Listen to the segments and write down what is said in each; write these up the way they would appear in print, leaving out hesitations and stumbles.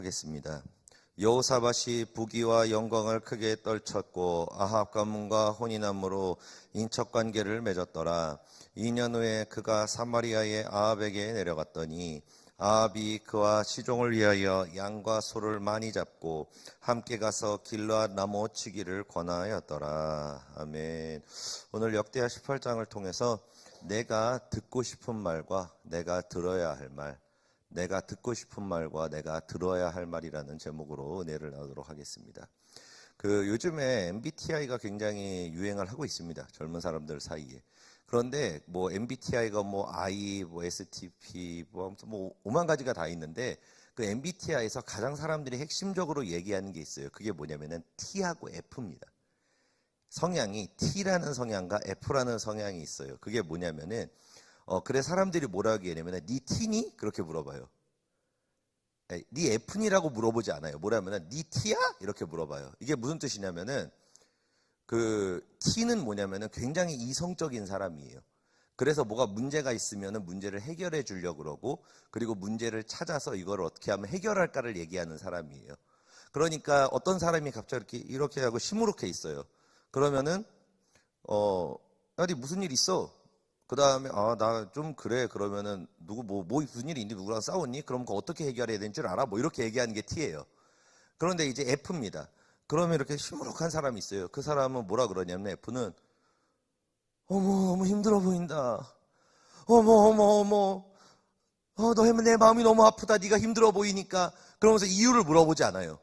하겠습니다. 여호사밧이 부귀와 영광을 크게 떨쳤고 아합 가문과 혼인함으로 인척관계를 맺었더라. 2년 후에 그가 사마리아의 아합에게 내려갔더니 아합이 그와 시종을 위하여 양과 소를 많이 잡고 함께 가서 길르앗 나무 치기를 권하였더라. 아멘. 오늘 역대하 18장을 통해서 내가 듣고 싶은 말과 내가 들어야 할 말, 내가 듣고 싶은 말과 내가 들어야 할 말이라는 제목으로 은혜를 나누도록 하겠습니다. 요즘에 MBTI가 굉장히 유행을 하고 있습니다. 젊은 사람들 사이에. 그런데 MBTI가 I, STP, 아무튼 오만 가지가 다 있는데 그 MBTI에서 가장 사람들이 핵심적으로 얘기하는 게 있어요. 그게 뭐냐면은 T하고 F입니다. 성향이 T라는 성향과 F라는 성향이 있어요. 그게 뭐냐면은 그래 사람들이 뭐라고 얘기하냐면 니 T니? 그렇게 물어봐요. 니 F니라고 물어보지 않아요. 뭐라면은 니 T야? 이렇게 물어봐요. 이게 무슨 뜻이냐면은 T는 뭐냐면은 굉장히 이성적인 사람이에요. 그래서 뭐가 문제가 있으면은 문제를 해결해 주려고 그러고, 그리고 문제를 찾아서 이걸 어떻게 하면 해결할까를 얘기하는 사람이에요. 그러니까 어떤 사람이 갑자기 이렇게 하고 시무룩해 있어요. 그러면은 야, 니 무슨 일 있어? 그 다음에 나 좀 그래. 그러면은 누구 무슨 일이 있니? 누구랑 싸웠니? 그럼 그거 어떻게 해결해야 되는 줄 알아? 이렇게 얘기하는 게 T예요. 그런데 이제 F입니다. 그러면 이렇게 시무룩한 사람이 있어요. 그 사람은 뭐라 그러냐면 F는 어머 너무 힘들어 보인다. 어머 너 때문에 내 마음이 너무 아프다. 네가 힘들어 보이니까. 그러면서 이유를 물어보지 않아요.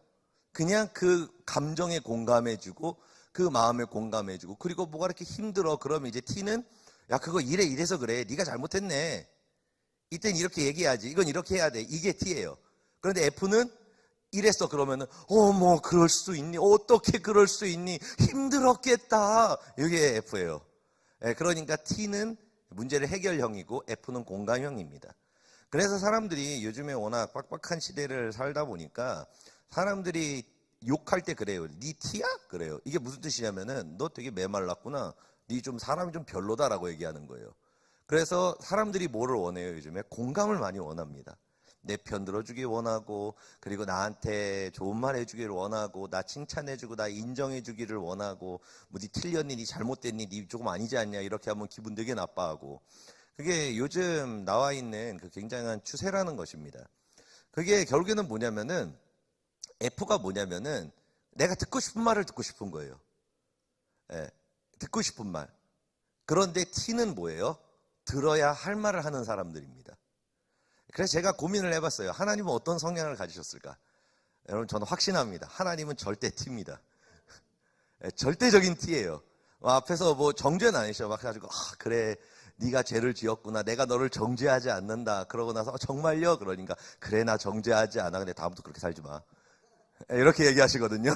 그냥 그 감정에 공감해주고 그 마음에 공감해주고, 그리고 뭐가 이렇게 힘들어 그러면 이제 T는 야 그거 이래서 그래. 네가 잘못했네. 이땐 이렇게 얘기해야지. 이건 이렇게 해야 돼. 이게 T예요. 그런데 F는 이랬어 그러면은 어머 그럴 수 있니? 어떻게 그럴 수 있니? 힘들었겠다. 이게 F예요. 그러니까 T는 문제를 해결형이고 F는 공감형입니다. 그래서 사람들이 요즘에 워낙 빡빡한 시대를 살다 보니까 사람들이 욕할 때 그래요. 니 T야? 그래요. 이게 무슨 뜻이냐면은 너 되게 메말랐구나. 니 좀 사람이 좀 별로다라고 얘기하는 거예요. 그래서 사람들이 뭐를 원해요? 요즘에 공감을 많이 원합니다. 내 편 들어주길 원하고, 그리고 나한테 좋은 말 해주기를 원하고, 나 칭찬해주고 나 인정해주기를 원하고, 니 틀렸니? 니 잘못됐니? 니 조금 아니지 않냐? 이렇게 하면 기분 되게 나빠하고. 그게 요즘 나와 있는 그 굉장한 추세라는 것입니다. 그게 결국에는 뭐냐면은 F가 뭐냐면은 내가 듣고 싶은 말을 듣고 싶은 거예요. 듣고 싶은 말. 그런데 T는 뭐예요? 들어야 할 말을 하는 사람들입니다. 그래서 제가 고민을 해봤어요. 하나님은 어떤 성향을 가지셨을까? 여러분 저는 확신합니다. 하나님은 절대 T입니다. 절대적인 T예요. 앞에서 정죄는 아니셔. 막 해가지고 그래 네가 죄를 지었구나. 내가 너를 정죄하지 않는다. 그러고 나서 정말요? 그러니까 그래 나 정죄하지 않아. 근데 다음부터 그렇게 살지 마. 이렇게 얘기하시거든요.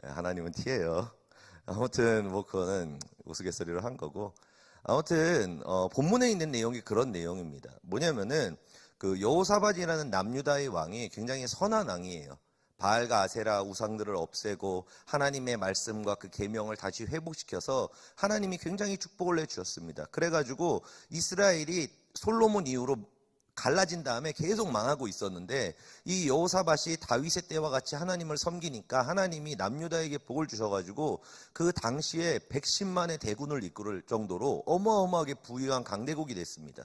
하나님은 T예요. 아무튼 그거는 우스갯소리로 한 거고. 아무튼 본문에 있는 내용이 그런 내용입니다. 뭐냐면은 그 여호사밧이라는 남유다의 왕이 굉장히 선한 왕이에요. 바알과 아세라 우상들을 없애고 하나님의 말씀과 그 계명을 다시 회복시켜서 하나님이 굉장히 축복을 내주셨습니다. 그래가지고 이스라엘이 솔로몬 이후로 갈라진 다음에 계속 망하고 있었는데, 이 여호사밧이 다윗의 때와 같이 하나님을 섬기니까 하나님이 남유다에게 복을 주셔가지고 그 당시에 110만의 대군을 이끌 정도로 어마어마하게 부유한 강대국이 됐습니다.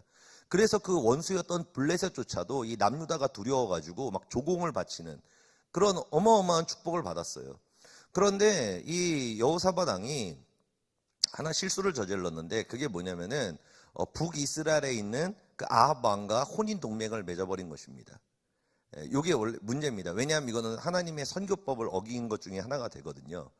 그래서 그 원수였던 블레셋조차도 이 남유다가 두려워가지고 막 조공을 바치는 그런 어마어마한 축복을 받았어요. 그런데 이 여호사밧 왕이 하나 실수를 저질렀는데, 그게 뭐냐면은 북이스라엘에 있는 그 아합 왕과 혼인 동맹을 맺어버린 것입니다. 이게 원래 문제입니다. 왜냐하면 이거는 하나님의 선교법을 어긴 것 중에 하나가 되거든요.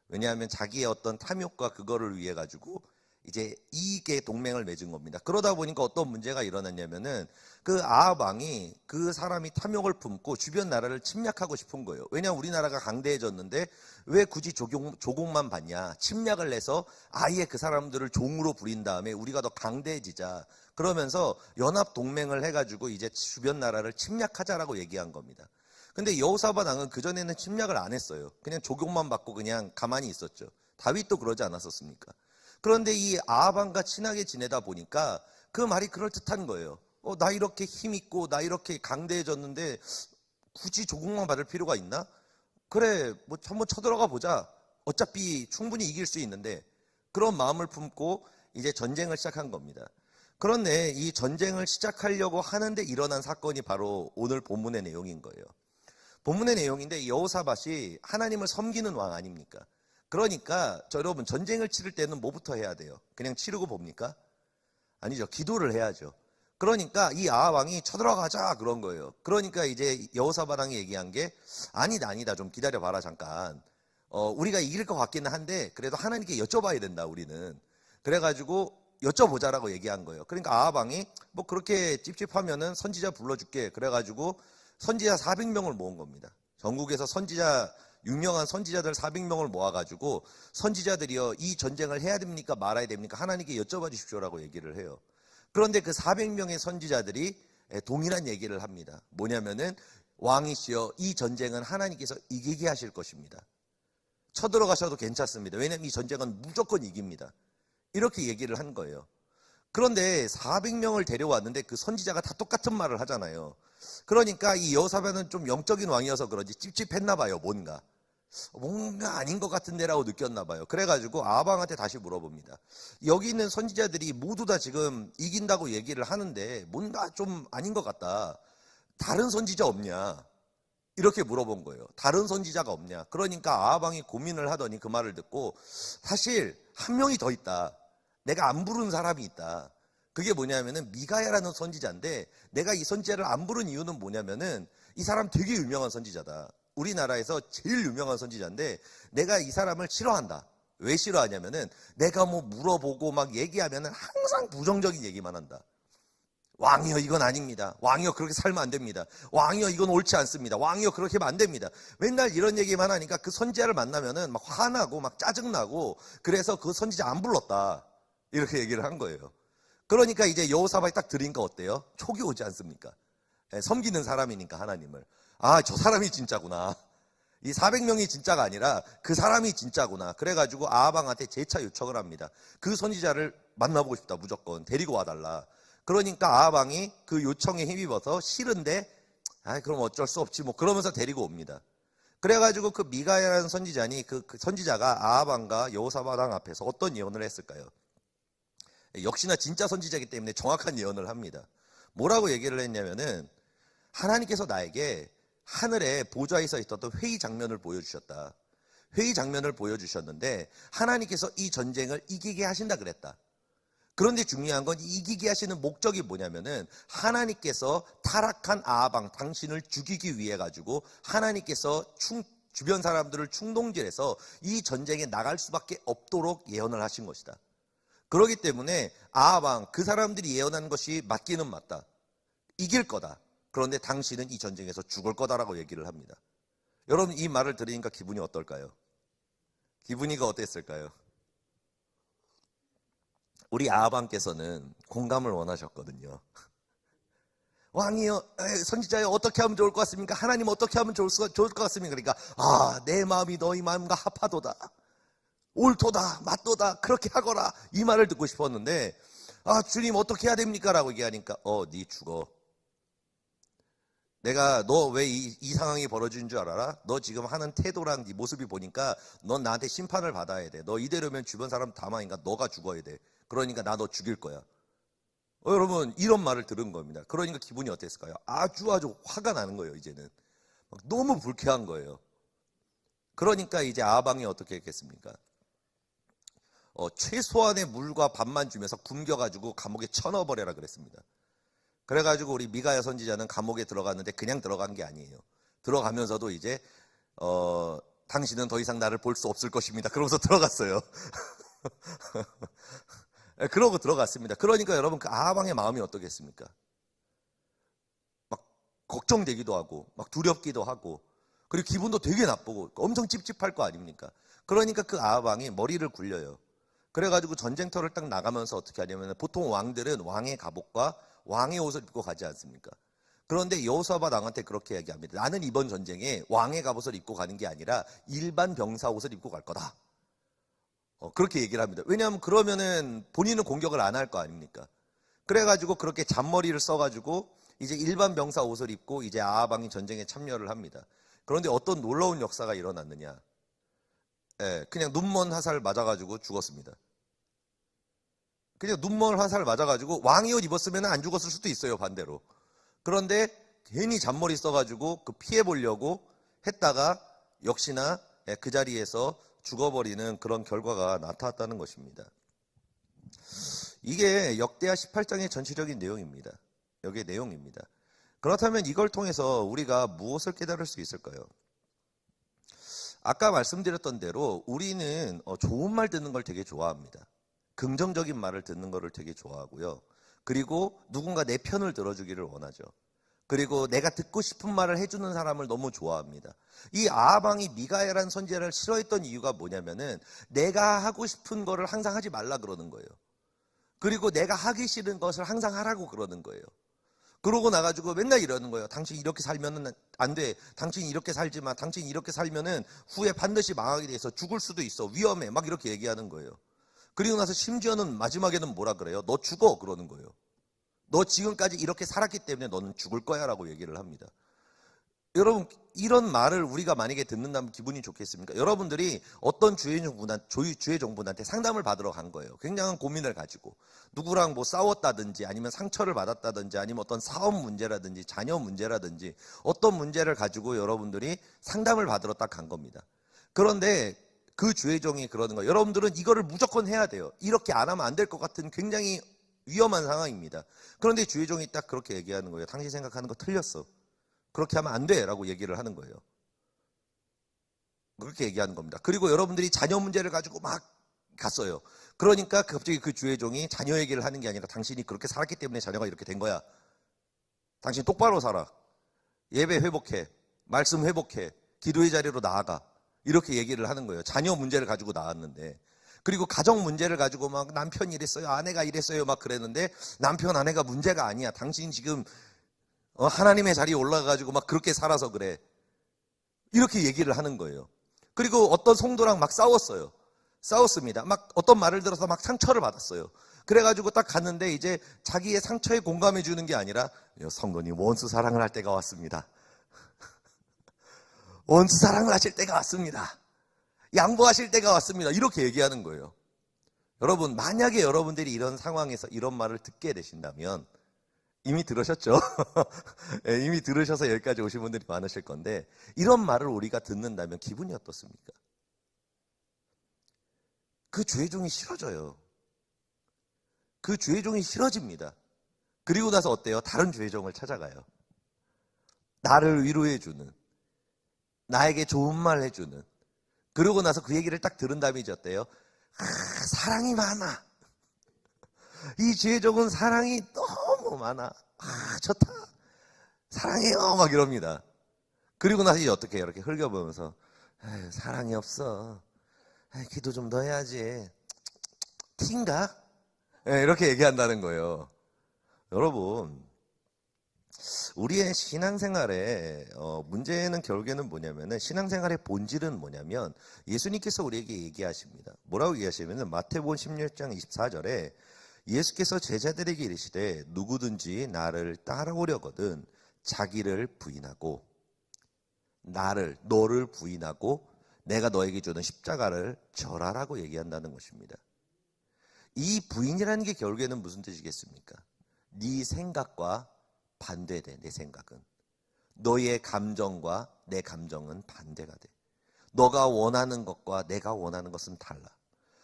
왜냐하면 자기의 어떤 탐욕과 그거를 위해 가지고 이제 이익의 동맹을 맺은 겁니다. 그러다 보니까 어떤 문제가 일어났냐면은 그 아합 왕이 그 사람이 탐욕을 품고 주변 나라를 침략하고 싶은 거예요. 왜냐하면 우리나라가 강대해졌는데 왜 굳이 조공만 받냐? 침략을 해서 아예 그 사람들을 종으로 부린 다음에 우리가 더 강대해지자. 그러면서 연합 동맹을 해가지고 이제 주변 나라를 침략하자라고 얘기한 겁니다. 근데 여호사밧 왕은 그전에는 침략을 안 했어요. 그냥 조공만 받고 그냥 가만히 있었죠. 다윗도 그러지 않았었습니까? 그런데 이 아합 왕과 친하게 지내다 보니까 그 말이 그럴듯한 거예요. 나 이렇게 힘있고 나 이렇게 강대해졌는데 굳이 조국만 받을 필요가 있나? 그래, 뭐 한번 쳐들어가 보자. 어차피 충분히 이길 수 있는데, 그런 마음을 품고 이제 전쟁을 시작한 겁니다. 그런데 이 전쟁을 시작하려고 하는데 일어난 사건이 바로 오늘 본문의 내용인 거예요. 본문의 내용인데, 여호사밧이 하나님을 섬기는 왕 아닙니까? 그러니까 여러분, 전쟁을 치를 때는 뭐부터 해야 돼요? 그냥 치르고 봅니까? 아니죠. 기도를 해야죠. 그러니까 이 아합 왕이 쳐들어가자 그런 거예요. 그러니까 이제 여호사밧 왕이 얘기한 게, 아니다 좀 기다려봐라 잠깐. 우리가 이길 것 같기는 한데 그래도 하나님께 여쭤봐야 된다 우리는. 그래가지고 여쭤보자라고 얘기한 거예요. 그러니까 아합 왕이 뭐 그렇게 찝찝하면은 선지자 불러줄게. 그래가지고 선지자 400명을 모은 겁니다. 전국에서 유명한 선지자들 400명을 모아가지고, 선지자들이요, 이 전쟁을 해야 됩니까 말아야 됩니까 하나님께 여쭤봐 주십시오라고 얘기를 해요. 그런데 그 400명의 선지자들이 동일한 얘기를 합니다. 뭐냐면은, 왕이시여, 이 전쟁은 하나님께서 이기게 하실 것입니다. 쳐들어가셔도 괜찮습니다. 왜냐하면 이 전쟁은 무조건 이깁니다. 이렇게 얘기를 한 거예요. 그런데 400명을 데려왔는데 그 선지자가 다 똑같은 말을 하잖아요. 그러니까 이 여호사밧은 좀 영적인 왕이어서 그런지 찝찝했나 봐요. 뭔가 아닌 것 같은데라고 느꼈나 봐요. 그래가지고 아합 왕한테 다시 물어봅니다. 여기 있는 선지자들이 모두 다 지금 이긴다고 얘기를 하는데 뭔가 좀 아닌 것 같다. 다른 선지자 없냐? 이렇게 물어본 거예요. 다른 선지자가 없냐? 그러니까 아합 왕이 고민을 하더니 그 말을 듣고, 사실 한 명이 더 있다. 내가 안 부른 사람이 있다. 그게 뭐냐면은 미가야라는 선지자인데, 내가 이 선지자를 안 부른 이유는 뭐냐면은 이 사람 되게 유명한 선지자다. 우리나라에서 제일 유명한 선지자인데 내가 이 사람을 싫어한다. 왜 싫어하냐면은 내가 뭐 물어보고 막 얘기하면은 항상 부정적인 얘기만 한다. 왕이여, 이건 아닙니다. 왕이여, 그렇게 살면 안 됩니다. 왕이여, 이건 옳지 않습니다. 왕이여, 그렇게 하면 안 됩니다. 맨날 이런 얘기만 하니까 그 선지자를 만나면은 막 화나고 막 짜증나고, 그래서 그 선지자 안 불렀다. 이렇게 얘기를 한 거예요. 그러니까 이제 여호사밧이 딱 들으니까 어때요? 촉이 오지 않습니까? 섬기는 사람이니까 하나님을. 아, 저 사람이 진짜구나. 이 400명이 진짜가 아니라 그 사람이 진짜구나. 그래가지고 아합 왕한테 재차 요청을 합니다. 그 선지자를 만나보고 싶다. 무조건 데리고 와달라. 그러니까 아합 왕이 그 요청에 힘입어서 싫은데, 그럼 어쩔 수 없지 뭐 그러면서 데리고 옵니다. 그래가지고 그 미가야라는 선지자니 그 선지자가 아합 왕과 여호사밧 왕 앞에서 어떤 예언을 했을까요? 역시나 진짜 선지자이기 때문에 정확한 예언을 합니다. 뭐라고 얘기를 했냐면은, 하나님께서 나에게 하늘에 보좌에 서 있었던 회의 장면을 보여주셨다. 회의 장면을 보여주셨는데 하나님께서 이 전쟁을 이기게 하신다 그랬다. 그런데 중요한 건 이기게 하시는 목적이 뭐냐면은, 하나님께서 타락한 아합 왕 당신을 죽이기 위해 가지고 하나님께서 주변 사람들을 충동질해서 이 전쟁에 나갈 수밖에 없도록 예언을 하신 것이다. 그렇기 때문에 아합 왕, 그 사람들이 예언한 것이 맞기는 맞다. 이길 거다. 그런데 당신은 이 전쟁에서 죽을 거다라고 얘기를 합니다. 여러분, 이 말을 들으니까 기분이 어떨까요? 기분이가 어땠을까요? 우리 아합 왕께서는 공감을 원하셨거든요. 왕이여, 선지자여, 어떻게 하면 좋을 것 같습니까? 하나님 어떻게 하면 좋을 것 같습니까? 그러니까 내 마음이 너희 마음과 합하도다, 옳도다, 맞도다, 그렇게 하거라, 이 말을 듣고 싶었는데, 주님 어떻게 해야 됩니까? 라고 얘기하니까 네 죽어. 내가 너 왜 이 상황이 벌어진 줄 알아라? 너 지금 하는 태도랑 네 모습이 보니까 넌 나한테 심판을 받아야 돼. 너 이대로면 주변 사람 다 망하니까 너가 죽어야 돼. 그러니까 나 너 죽일 거야. 여러분, 이런 말을 들은 겁니다. 그러니까 기분이 어땠을까요? 아주 화가 나는 거예요. 이제는 너무 불쾌한 거예요. 그러니까 이제 아합 왕이 어떻게 했겠습니까? 최소한의 물과 밥만 주면서 굶겨가지고 감옥에 쳐넣어버려라 그랬습니다. 그래가지고 우리 미가야 선지자는 감옥에 들어갔는데 그냥 들어간 게 아니에요. 들어가면서도 이제 당신은 더 이상 나를 볼 수 없을 것입니다. 그러면서 들어갔어요. 그러고 들어갔습니다. 그러니까 여러분, 그 아합 왕의 마음이 어떻겠습니까? 막 걱정되기도 하고 막 두렵기도 하고, 그리고 기분도 되게 나쁘고 엄청 찝찝할 거 아닙니까? 그러니까 그 아합 왕이 머리를 굴려요. 그래가지고 전쟁터를 딱 나가면서 어떻게 하냐면, 보통 왕들은 왕의 갑옷과 왕의 옷을 입고 가지 않습니까? 그런데 여호사밧 왕한테 그렇게 얘기합니다. 나는 이번 전쟁에 왕의 갑옷을 입고 가는 게 아니라 일반 병사 옷을 입고 갈 거다. 그렇게 얘기를 합니다. 왜냐하면 그러면은 본인은 공격을 안 할 거 아닙니까? 그래가지고 그렇게 잔머리를 써가지고 이제 일반 병사 옷을 입고 이제 아하방이 전쟁에 참여를 합니다. 그런데 어떤 놀라운 역사가 일어났느냐? 예, 그냥 눈먼 화살 맞아가지고 죽었습니다. 그냥 눈먼 화살 맞아가지고 왕이 옷 입었으면 안 죽었을 수도 있어요, 반대로. 그런데 괜히 잔머리 써가지고 그 피해 보려고 했다가 역시나 그 자리에서 죽어버리는 그런 결과가 나타났다는 것입니다. 이게 역대하 18장의 전체적인 내용입니다. 여기에 내용입니다. 그렇다면 이걸 통해서 우리가 무엇을 깨달을 수 있을까요? 아까 말씀드렸던 대로 우리는 좋은 말 듣는 걸 되게 좋아합니다. 긍정적인 말을 듣는 거를 되게 좋아하고요. 그리고 누군가 내 편을 들어주기를 원하죠. 그리고 내가 듣고 싶은 말을 해주는 사람을 너무 좋아합니다. 이 아하방이 미가야라는 선지자를 싫어했던 이유가 뭐냐면은 내가 하고 싶은 거를 항상 하지 말라 그러는 거예요. 그리고 내가 하기 싫은 것을 항상 하라고 그러는 거예요. 그러고 나가지고 맨날 이러는 거예요. 당신 이렇게 살면은 안 돼. 당신이 이렇게 살지 마. 당신이 이렇게 살면은 후에 반드시 망하게 돼서 죽을 수도 있어. 위험해. 막 이렇게 얘기하는 거예요. 그리고 나서 심지어는 마지막에는 뭐라 그래요? 너 죽어. 그러는 거예요. 너 지금까지 이렇게 살았기 때문에 너는 죽을 거야 라고 얘기를 합니다. 여러분, 이런 말을 우리가 만약에 듣는다면 기분이 좋겠습니까? 여러분들이 어떤 주해종분한테 상담을 받으러 간 거예요. 굉장한 고민을 가지고. 누구랑 뭐 싸웠다든지 아니면 상처를 받았다든지 아니면 어떤 사업 문제라든지 자녀 문제라든지 어떤 문제를 가지고 여러분들이 상담을 받으러 딱 간 겁니다. 그런데 그 주해종이 그러는 거예요. 여러분들은 이거를 무조건 해야 돼요. 이렇게 안 하면 안 될 것 같은 굉장히 위험한 상황입니다. 그런데 주해종이 딱 그렇게 얘기하는 거예요. 당신 생각하는 거 틀렸어. 그렇게 하면 안 돼 라고 얘기를 하는 거예요. 그렇게 얘기하는 겁니다. 그리고 여러분들이 자녀 문제를 가지고 막 갔어요. 그러니까 갑자기 그 주해종이 자녀 얘기를 하는 게 아니라 당신이 그렇게 살았기 때문에 자녀가 이렇게 된 거야. 당신 똑바로 살아. 예배 회복해. 말씀 회복해. 기도의 자리로 나아가. 이렇게 얘기를 하는 거예요. 자녀 문제를 가지고 나왔는데. 그리고 가정 문제를 가지고 막 남편이 이랬어요. 아내가 이랬어요. 막 그랬는데 남편 아내가 문제가 아니야. 당신 지금 하나님의 자리에 올라가가지고 막 그렇게 살아서 그래. 이렇게 얘기를 하는 거예요. 그리고 어떤 성도랑 막 싸웠어요. 싸웠습니다. 막 어떤 말을 들어서 막 상처를 받았어요. 그래가지고 딱 갔는데 이제 자기의 상처에 공감해 주는 게 아니라 성도님 원수 사랑을 할 때가 왔습니다. 원수 사랑을 하실 때가 왔습니다. 양보하실 때가 왔습니다. 이렇게 얘기하는 거예요. 여러분, 만약에 여러분들이 이런 상황에서 이런 말을 듣게 되신다면 이미 들으셨죠? 네, 이미 들으셔서 여기까지 오신 분들이 많으실 건데 이런 말을 우리가 듣는다면 기분이 어떻습니까? 그 주해종이 싫어져요. 그 주해종이 싫어집니다. 그리고 나서 어때요? 다른 주해종을 찾아가요. 나를 위로해주는, 나에게 좋은 말 해주는. 그러고 나서 그 얘기를 딱 들은 다음에 이제 어때요? 사랑이 많아. 이 주해종은 사랑이 너무 많아. 좋다. 사랑해요. 막 이럽니다. 그리고 나서 이제 어떻게 해요? 이렇게 흘겨보면서 사랑이 없어. 기도 좀 더 해야지. 티인가? 이렇게 얘기한다는 거예요. 여러분, 우리의 신앙생활에 문제는 결국에는 뭐냐면은 신앙생활의 본질은 뭐냐면 예수님께서 우리에게 얘기하십니다. 뭐라고 얘기하시냐면은 마태복음 16장 24절에 예수께서 제자들에게 이르시되 누구든지 나를 따라오려거든 자기를 부인하고 너를 부인하고 내가 너에게 주는 십자가를 절하라고 얘기한다는 것입니다. 이 부인이라는 게 결국에는 무슨 뜻이겠습니까? 네 생각과 반대돼. 내 생각은 너의 감정과 내 감정은 반대가 돼. 너가 원하는 것과 내가 원하는 것은 달라.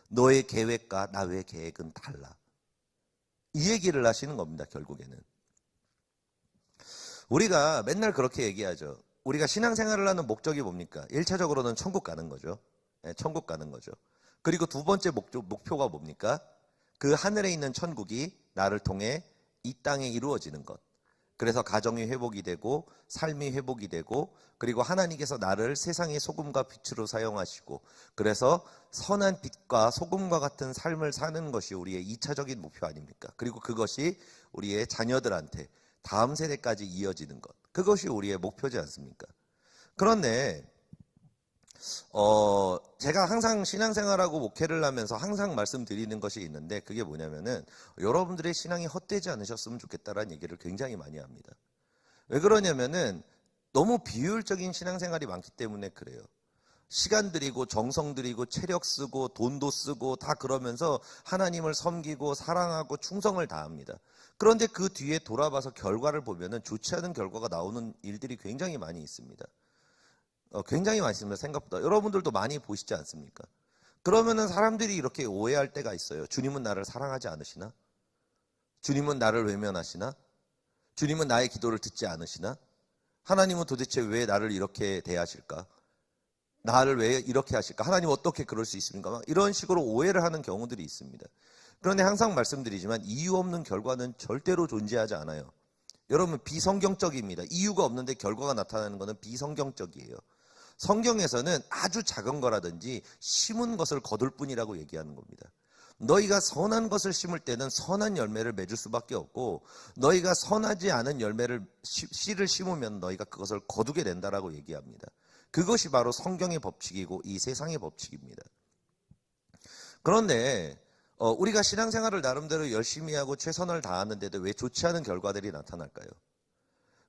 너의 계획과 나의 계획은 달라. 이 얘기를 하시는 겁니다. 결국에는 우리가 맨날 그렇게 얘기하죠. 우리가 신앙생활을 하는 목적이 뭡니까? 1차적으로는 천국 가는 거죠. 천국 가는 거죠. 그리고 두 번째 목표가 뭡니까? 그 하늘에 있는 천국이 나를 통해 이 땅에 이루어지는 것. 그래서 가정이 회복이 되고 삶이 회복이 되고 그리고 하나님께서 나를 세상의 소금과 빛으로 사용하시고 그래서 선한 빛과 소금과 같은 삶을 사는 것이 우리의 2차적인 목표 아닙니까? 그리고 그것이 우리의 자녀들한테 다음 세대까지 이어지는 것. 그것이 우리의 목표지 않습니까? 그런데 제가 항상 신앙생활하고 목회를 하면서 항상 말씀드리는 것이 있는데 그게 뭐냐면은 여러분들의 신앙이 헛되지 않으셨으면 좋겠다라는 얘기를 굉장히 많이 합니다. 왜 그러냐면은 너무 비효율적인 신앙생활이 많기 때문에 그래요. 시간 들이고 정성 들이고 체력 쓰고 돈도 쓰고 다 그러면서 하나님을 섬기고 사랑하고 충성을 다합니다. 그런데 그 뒤에 돌아봐서 결과를 보면은 좋지 않은 결과가 나오는 일들이 굉장히 많이 있습니다. 굉장히 많이 있습니다. 생각보다. 여러분들도 많이 보시지 않습니까? 그러면은 사람들이 이렇게 오해할 때가 있어요. 주님은 나를 사랑하지 않으시나? 주님은 나를 외면하시나? 주님은 나의 기도를 듣지 않으시나? 하나님은 도대체 왜 나를 이렇게 대하실까? 나를 왜 이렇게 하실까? 하나님 어떻게 그럴 수 있습니까? 막 이런 식으로 오해를 하는 경우들이 있습니다. 그런데 항상 말씀드리지만 이유 없는 결과는 절대로 존재하지 않아요. 여러분 비성경적입니다. 이유가 없는데 결과가 나타나는 것은 비성경적이에요. 성경에서는 아주 작은 거라든지 심은 것을 거둘 뿐이라고 얘기하는 겁니다. 너희가 선한 것을 심을 때는 선한 열매를 맺을 수밖에 없고 너희가 선하지 않은 씨를 심으면 너희가 그것을 거두게 된다라고 얘기합니다. 그것이 바로 성경의 법칙이고 이 세상의 법칙입니다. 그런데 우리가 신앙생활을 나름대로 열심히 하고 최선을 다하는데도 왜 좋지 않은 결과들이 나타날까요?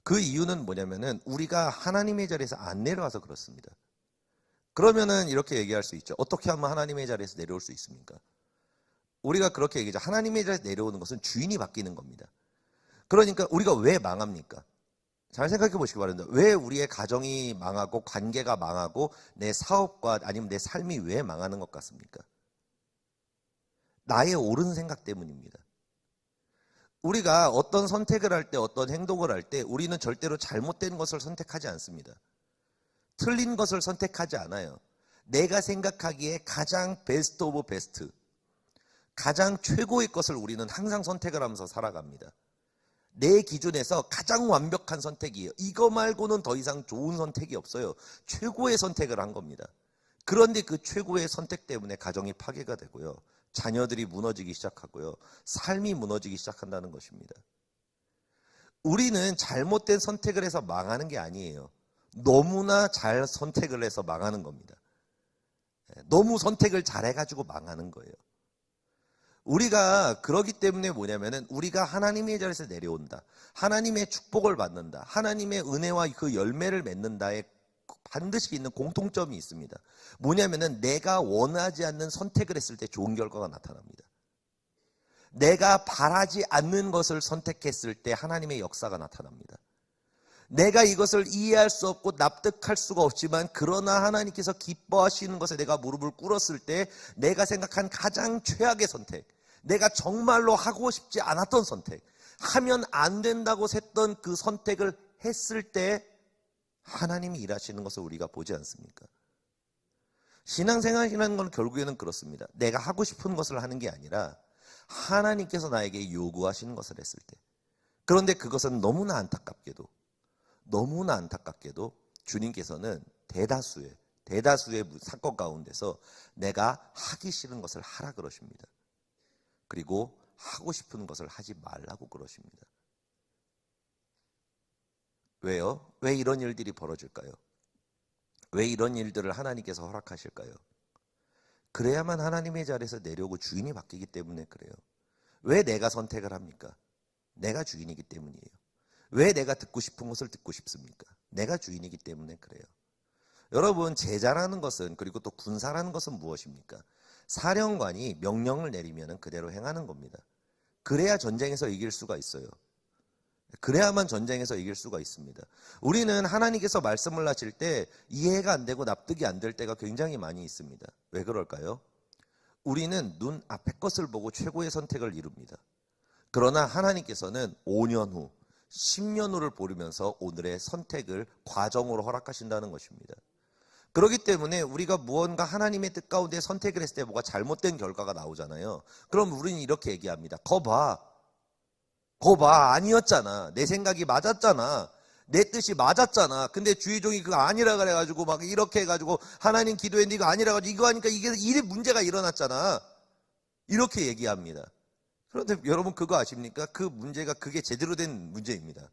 그 이유는 뭐냐면은 우리가 하나님의 자리에서 안 내려와서 그렇습니다. 그러면은 이렇게 얘기할 수 있죠. 어떻게 하면 하나님의 자리에서 내려올 수 있습니까? 우리가 그렇게 얘기하죠. 하나님의 자리에서 내려오는 것은 주인이 바뀌는 겁니다. 그러니까 우리가 왜 망합니까? 잘 생각해 보시기 바랍니다. 왜 우리의 가정이 망하고 관계가 망하고 내 사업과 아니면 내 삶이 왜 망하는 것 같습니까? 나의 옳은 생각 때문입니다. 우리가 어떤 선택을 할 때, 어떤 행동을 할 때 우리는 절대로 잘못된 것을 선택하지 않습니다. 틀린 것을 선택하지 않아요. 내가 생각하기에 가장 베스트 오브 베스트, 가장 최고의 것을 우리는 항상 선택을 하면서 살아갑니다. 내 기준에서 가장 완벽한 선택이에요. 이거 말고는 더 이상 좋은 선택이 없어요. 최고의 선택을 한 겁니다. 그런데 그 최고의 선택 때문에 가정이 파괴가 되고요. 자녀들이 무너지기 시작하고요. 삶이 무너지기 시작한다는 것입니다. 우리는 잘못된 선택을 해서 망하는 게 아니에요. 너무나 잘 선택을 해서 망하는 겁니다. 너무 선택을 잘해가지고 망하는 거예요. 우리가 그러기 때문에 뭐냐면은 우리가 하나님의 자리에서 내려온다. 하나님의 축복을 받는다. 하나님의 은혜와 그 열매를 맺는다에 반드시 있는 공통점이 있습니다. 뭐냐면은 내가 원하지 않는 선택을 했을 때 좋은 결과가 나타납니다. 내가 바라지 않는 것을 선택했을 때 하나님의 역사가 나타납니다. 내가 이것을 이해할 수 없고 납득할 수가 없지만 그러나 하나님께서 기뻐하시는 것에 내가 무릎을 꿇었을 때 내가 생각한 가장 최악의 선택, 내가 정말로 하고 싶지 않았던 선택, 하면 안 된다고 했던 그 선택을 했을 때 하나님이 일하시는 것을 우리가 보지 않습니까? 신앙생활이라는 건 결국에는 그렇습니다. 내가 하고 싶은 것을 하는 게 아니라 하나님께서 나에게 요구하시는 것을 했을 때. 그런데 그것은 너무나 안타깝게도 주님께서는 대다수의 사건 가운데서 내가 하기 싫은 것을 하라 그러십니다. 그리고 하고 싶은 것을 하지 말라고 그러십니다. 왜요? 왜 이런 일들이 벌어질까요? 왜 이런 일들을 하나님께서 허락하실까요? 그래야만 하나님의 자리에서 내려오고 주인이 바뀌기 때문에 그래요. 왜 내가 선택을 합니까? 내가 주인이기 때문이에요. 왜 내가 듣고 싶은 것을 듣고 싶습니까? 내가 주인이기 때문에 그래요. 여러분, 제자라는 것은, 그리고 또 군사라는 것은 무엇입니까? 사령관이 명령을 내리면 그대로 행하는 겁니다. 그래야 전쟁에서 이길 수가 있어요. 그래야만 전쟁에서 이길 수가 있습니다. 우리는 하나님께서 말씀을 하실 때 이해가 안 되고 납득이 안 될 때가 굉장히 많이 있습니다. 왜 그럴까요? 우리는 눈 앞의 것을 보고 최고의 선택을 이룹니다. 그러나 하나님께서는 5년 후, 10년 후를 보면서 오늘의 선택을 과정으로 허락하신다는 것입니다. 그렇기 때문에 우리가 무언가 하나님의 뜻 가운데 선택을 했을 때 뭐가 잘못된 결과가 나오잖아요. 그럼 우리는 이렇게 얘기합니다. 거 봐, 아니었잖아. 내 생각이 맞았잖아. 내 뜻이 맞았잖아. 근데 주의 종이 그거 아니라 그래가지고 막 이렇게 해가지고 하나님 기도했는데 이거 아니라 가지고 이거 하니까 이게 일이 문제가 일어났잖아. 이렇게 얘기합니다. 그런데 여러분 그거 아십니까? 그 문제가 그게 제대로 된 문제입니다.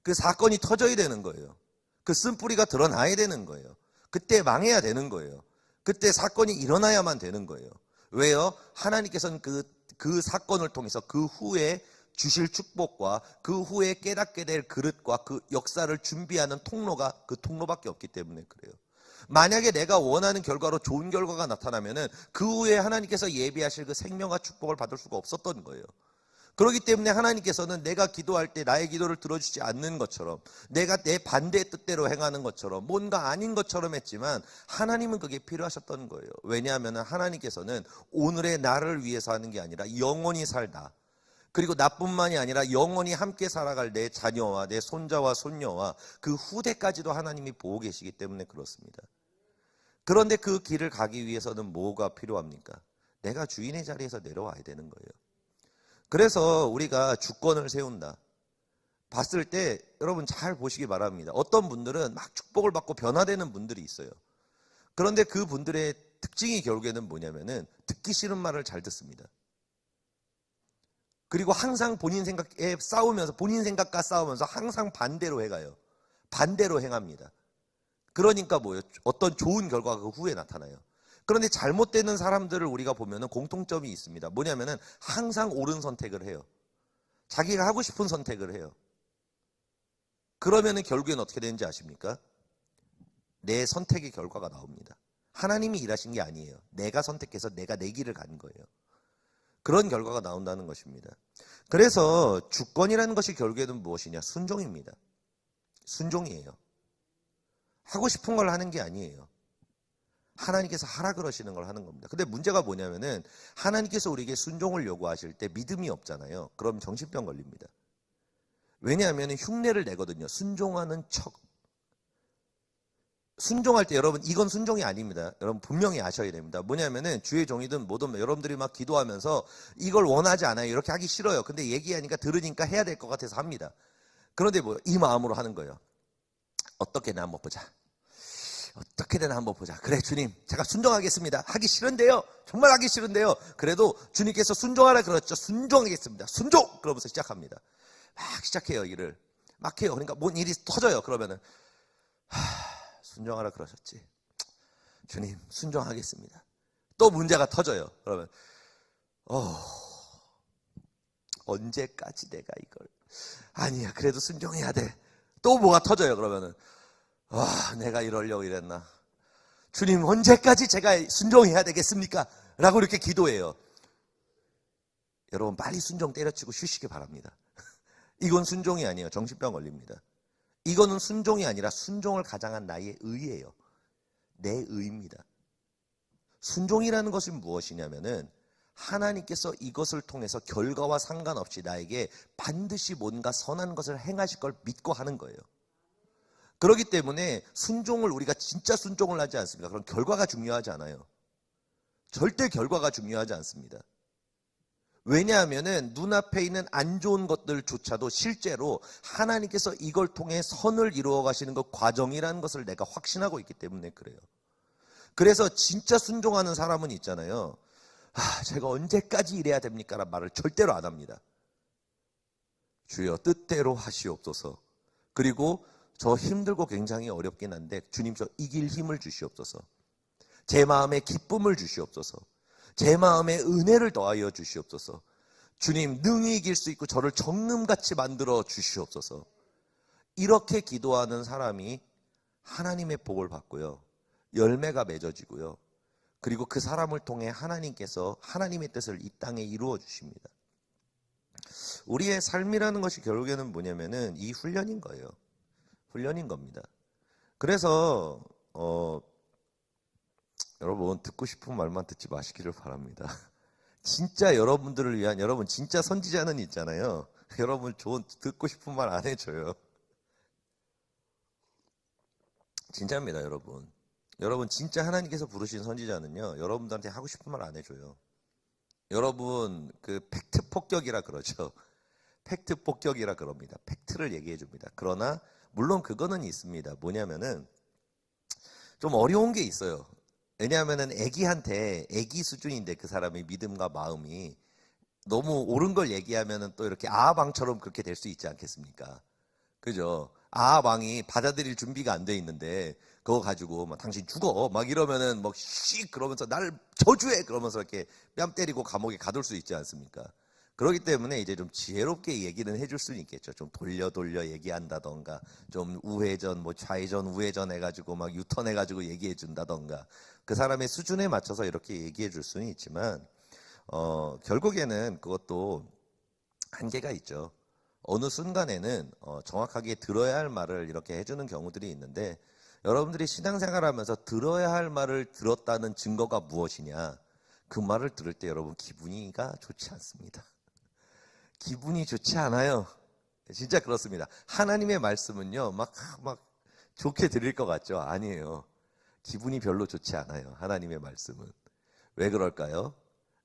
그 사건이 터져야 되는 거예요. 그 쓴뿌리가 드러나야 되는 거예요. 그때 망해야 되는 거예요. 그때 사건이 일어나야만 되는 거예요. 왜요? 하나님께서는 그 사건을 통해서 그 후에 주실 축복과 그 후에 깨닫게 될 그릇과 그 역사를 준비하는 통로가 그 통로밖에 없기 때문에 그래요. 만약에 내가 원하는 결과로 좋은 결과가 나타나면은 그 후에 하나님께서 예비하실 그 생명과 축복을 받을 수가 없었던 거예요. 그렇기 때문에 하나님께서는 내가 기도할 때 나의 기도를 들어주지 않는 것처럼, 내가 내 반대의 뜻대로 행하는 것처럼, 뭔가 아닌 것처럼 했지만 하나님은 그게 필요하셨던 거예요. 왜냐하면 하나님께서는 오늘의 나를 위해서 하는 게 아니라 영원히 살다, 그리고 나뿐만이 아니라 영원히 함께 살아갈 내 자녀와 내 손자와 손녀와 그 후대까지도 하나님이 보고 계시기 때문에 그렇습니다. 그런데 그 길을 가기 위해서는 뭐가 필요합니까? 내가 주인의 자리에서 내려와야 되는 거예요. 그래서 우리가 주권을 세운다 봤을 때 여러분 잘 보시기 바랍니다. 어떤 분들은 막 축복을 받고 변화되는 분들이 있어요. 그런데 그 분들의 특징이 결국에는 뭐냐면은 듣기 싫은 말을 잘 듣습니다. 그리고 항상 본인 생각에 싸우면서, 본인 생각과 싸우면서 항상 반대로 해가요. 반대로 행합니다. 그러니까 뭐예요? 어떤 좋은 결과가 그 후에 나타나요. 그런데 잘못되는 사람들을 우리가 보면은 공통점이 있습니다. 뭐냐면은 항상 옳은 선택을 해요. 자기가 하고 싶은 선택을 해요. 그러면은 결국엔 어떻게 되는지 아십니까? 내 선택의 결과가 나옵니다. 하나님이 일하신 게 아니에요. 내가 선택해서 내가 내 길을 간 거예요. 그런 결과가 나온다는 것입니다. 그래서 주권이라는 것이 결국에는 무엇이냐? 순종입니다. 순종이에요. 하고 싶은 걸 하는 게 아니에요. 하나님께서 하라 그러시는 걸 하는 겁니다. 근데 문제가 뭐냐면은 하나님께서 우리에게 순종을 요구하실 때 믿음이 없잖아요. 그럼 정신병 걸립니다. 왜냐하면 흉내를 내거든요. 순종하는 척. 순종할 때 여러분 이건 순종이 아닙니다. 여러분 분명히 아셔야 됩니다. 뭐냐면은 주의 종이든 뭐든 여러분들이 막 기도하면서 이걸 원하지 않아요. 이렇게 하기 싫어요. 근데 얘기하니까 들으니까 해야 될 것 같아서 합니다. 그런데 뭐 이 마음으로 하는 거예요. 어떻게나 한번 보자. 어떻게 되나 한번 보자. 그래 주님 제가 순종하겠습니다. 하기 싫은데요. 정말 하기 싫은데요. 그래도 주님께서 순종하라 그랬죠. 순종하겠습니다. 순종! 그러면서 시작합니다. 막 시작해요 일을. 막 해요. 그러니까 뭔 일이 터져요. 그러면은 순종하라 그러셨지. 주님 순종하겠습니다. 또 문제가 터져요. 그러면 언제까지 내가 이걸 아니야 그래도 순종해야 돼. 또 뭐가 터져요. 그러면은 내가 이러려고 이랬나. 주님 언제까지 제가 순종해야 되겠습니까? 라고 이렇게 기도해요. 여러분 빨리 순종 때려치고 쉬시기 바랍니다. 이건 순종이 아니에요. 정신병 걸립니다. 이거는 순종이 아니라 순종을 가장한 나의 의예요. 내 의입니다. 순종이라는 것은 무엇이냐면은 하나님께서 이것을 통해서 결과와 상관없이 나에게 반드시 뭔가 선한 것을 행하실 걸 믿고 하는 거예요. 그렇기 때문에 순종을 우리가 진짜 순종을 하지 않습니까? 그럼 결과가 중요하지 않아요. 절대 결과가 중요하지 않습니다. 왜냐하면은 눈앞에 있는 안 좋은 것들조차도 실제로 하나님께서 이걸 통해 선을 이루어 가시는 그 과정이라는 것을 내가 확신하고 있기 때문에 그래요. 그래서 진짜 순종하는 사람은 있잖아요. 제가 언제까지 이래야 됩니까? 라는 말을 절대로 안 합니다. 주여 뜻대로 하시옵소서. 그리고 저 힘들고 굉장히 어렵긴 한데 주님 저 이길 힘을 주시옵소서. 제 마음에 기쁨을 주시옵소서. 제 마음에 은혜를 더하여 주시옵소서. 주님 능히 이길 수 있고 저를 정금같이 만들어 주시옵소서. 이렇게 기도하는 사람이 하나님의 복을 받고요. 열매가 맺어지고요. 그리고 그 사람을 통해 하나님께서 하나님의 뜻을 이 땅에 이루어 주십니다. 우리의 삶이라는 것이 결국에는 뭐냐면은 이 훈련인 거예요. 훈련인 겁니다. 그래서 여러분 듣고 싶은 말만 듣지 마시기를 바랍니다. 진짜 여러분들을 위한 여러분 진짜 선지자는 있잖아요. 여러분 듣고 싶은 말 안 해줘요. 진짜입니다, 여러분. 여러분 진짜 하나님께서 부르신 선지자는요. 여러분들한테 하고 싶은 말 안 해줘요. 여러분 그 팩트 폭격이라 그러죠. 팩트 폭격이라 그럽니다. 팩트를 얘기해 줍니다. 그러나 물론 그거는 있습니다. 뭐냐면은 좀 어려운 게 있어요. 왜냐하면은 애기 수준인데 그 사람의 믿음과 마음이 너무 옳은 걸 얘기하면은 또 이렇게 아방처럼 그렇게 될 수 있지 않겠습니까? 그죠? 아합 왕이 받아들일 준비가 안 돼 있는데 그거 가지고 막 당신 죽어 막 이러면은 씩 그러면서 날 저주해 그러면서 이렇게 뺨 때리고 감옥에 가둘 수 있지 않습니까? 그렇기 때문에 이제 좀 지혜롭게 얘기는 해줄 수는 있겠죠. 좀 돌려 얘기한다던가, 좀 우회전, 좌회전, 우회전 해가지고 막 유턴 해가지고 얘기해 준다던가, 그 사람의 수준에 맞춰서 이렇게 얘기해 줄 수는 있지만, 결국에는 그것도 한계가 있죠. 어느 순간에는 정확하게 들어야 할 말을 이렇게 해주는 경우들이 있는데, 여러분들이 신앙생활하면서 들어야 할 말을 들었다는 증거가 무엇이냐? 그 말을 들을 때 여러분 기분이가 좋지 않습니다. 기분이 좋지 않아요. 진짜 그렇습니다. 하나님의 말씀은요, 막 좋게 들릴 것 같죠? 아니에요. 기분이 별로 좋지 않아요. 하나님의 말씀은. 왜 그럴까요?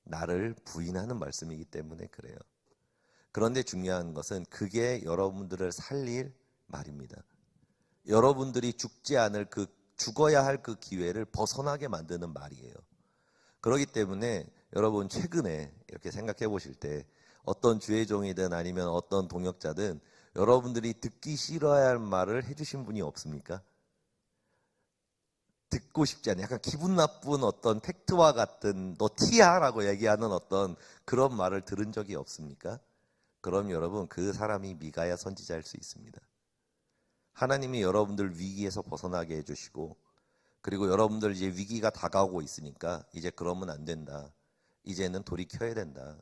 나를 부인하는 말씀이기 때문에 그래요. 그런데 중요한 것은 그게 여러분들을 살릴 말입니다. 여러분들이 죽어야 할 그 기회를 벗어나게 만드는 말이에요. 그렇기 때문에 여러분 최근에 이렇게 생각해 보실 때 어떤 주의 종이든 아니면 어떤 동역자든 여러분들이 듣기 싫어야 할 말을 해주신 분이 없습니까? 듣고 싶지 않은 약간 기분 나쁜 어떤 팩트와 같은 너 티야 라고 얘기하는 어떤 그런 말을 들은 적이 없습니까? 그럼 여러분 그 사람이 미가야 선지자일 수 있습니다. 하나님이 여러분들 위기에서 벗어나게 해주시고 그리고 여러분들 이제 위기가 다가오고 있으니까 이제 그러면 안 된다. 이제는 돌이켜야 된다.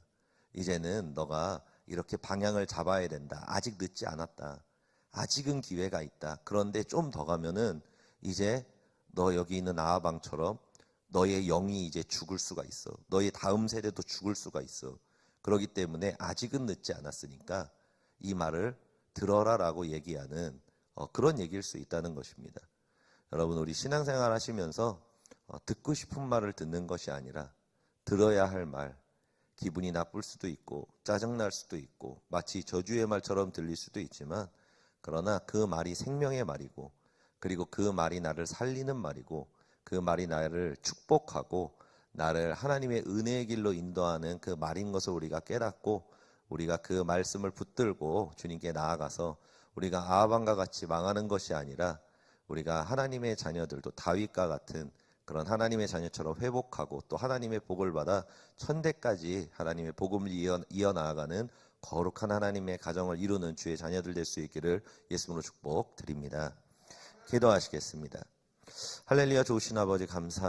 이제는 너가 이렇게 방향을 잡아야 된다. 아직 늦지 않았다. 아직은 기회가 있다. 그런데 좀 더 가면은 이제 너 여기 있는 아합 왕처럼 너의 영이 이제 죽을 수가 있어. 너의 다음 세대도 죽을 수가 있어. 그렇기 때문에 아직은 늦지 않았으니까 이 말을 들어라라고 얘기하는 그런 얘기일 수 있다는 것입니다. 여러분 우리 신앙생활 하시면서 듣고 싶은 말을 듣는 것이 아니라 들어야 할 말, 기분이 나쁠 수도 있고 짜증날 수도 있고 마치 저주의 말처럼 들릴 수도 있지만 그러나 그 말이 생명의 말이고 그리고 그 말이 나를 살리는 말이고 그 말이 나를 축복하고 나를 하나님의 은혜의 길로 인도하는 그 말인 것을 우리가 깨닫고 우리가 그 말씀을 붙들고 주님께 나아가서 우리가 아합 왕과 같이 망하는 것이 아니라 우리가 하나님의 자녀들도 다윗과 같은 그런 하나님의 자녀처럼 회복하고 또 하나님의 복을 받아 천대까지 하나님의 복음을 이어나가는 거룩한 하나님의 가정을 이루는 주의 자녀들 될 수 있기를 예수님으로 축복드립니다. 기도하시겠습니다. 할렐루야. 좋으신 아버지 감사합니다.